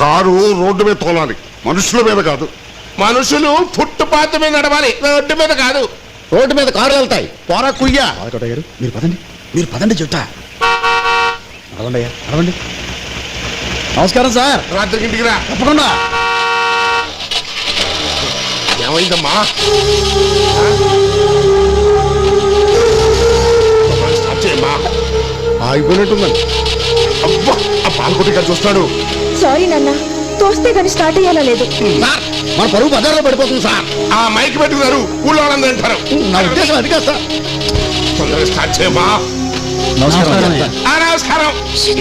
Car road మీద తోలాలి, మనుషుల మీద కాదు. మనుషులు ఫుట్పాత్ మీద నడవాలి, రోడ్డు మీద కాదు. రోడ్డు మీద కార్లు వెళ్తాయి. పోరా కుయ్యా. గారు మీరు పదండి చెప్తా. అరవండి. నమస్కారం సార్. రాత్రికి ఇంటికి రా. తప్పకుండా. ఏమైందమ్మా? స్టార్ట్ చేయమ్మా. ఆగిపోయినట్టుందండి. అబ్బా, ఆ పాల్గొట్టి చూస్తాడు. సారీ నాన్న, తోస్తే కానీ స్టార్ట్ అయ్యేలా లేదు. సార్ మన పరువు బజార్లో పడిపోతుంది సార్. ఆ మైక్ పెట్టుకున్నారు, ఊళ్ళో వాళ్ళందరూ అంటారు. నా ఉద్దేశం అది కాదు సార్. తొందరగా స్టార్ట్ చేయమ్మా. నమస్కారం. నమస్కారం.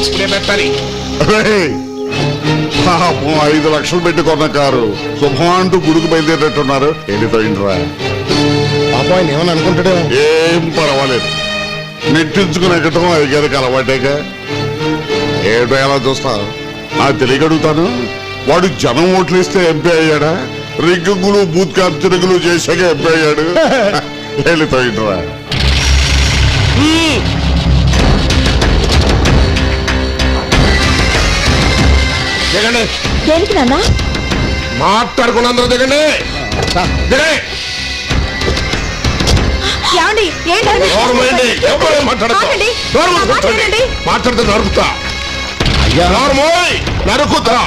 ఇప్పుడే పెట్టాలి. పాపం 5 లక్షలు పెట్టి కొన్న కారు శుభం అంటూ గుడికి బయలుదేరేటట్టున్నారు. వెళ్ళిపోయిండ్రా. పాపం ఆయన ఏమని అనుకుంటాడే. ఏం పర్వాలేదు, నెట్టించుకుని ఎక్కటం అయ్యారికి అలవాటేగా. ఏటో ఎలా చూస్తా, నాకు తెలియగడుగుతాను. వాడు జనం ఓట్లు ఇస్తే ఎంపీ అయ్యాడా, రిగ్గులు బూత్ క్యాప్చరింగ్లు చేశాక ఎంపీ అయ్యాడు. వెళ్ళిపోయిండ్రా. దిగండి. దేనికి నాన్న? మాట్లాడుకున్న అందరూ దిగండి. దిగండి. ఏమండి? ఏంటండి? నోరు మూయండి. ఎవరు మాట్లాడతారు? ఆగండి. నోరు మూసుకొని మాట్లాడండి. మాట్లాడితే నరుకుతా. నోరు మూయ్, నరుకుతా.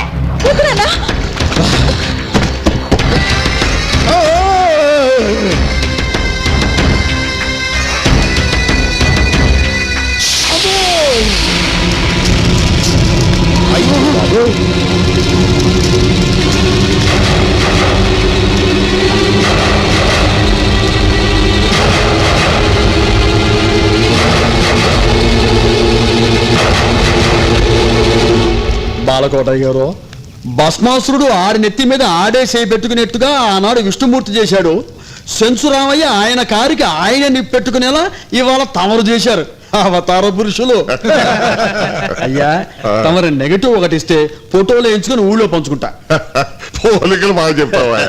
వద్దు నాన్న. బాలకోటయ్య గారు, భస్మాసురుడు ఆడి నెత్తి మీద ఆడే చేయి పెట్టుకునేట్టుగా ఆనాడు విష్ణుమూర్తి చేశాడు. సెంచురామయ్య ఆయన కారికి ఆయన నిప్పెట్టుకునేలా ఇవాళ తమరు చేశారు. అవతార పురుషులు. అయ్యా, తమరు నెగటివ్ ఒకటి ఇస్తే ఫోటోలు వేయించుకుని ఊళ్ళో పంచుకుంటా. పోలికలు బాగా చెప్పావా.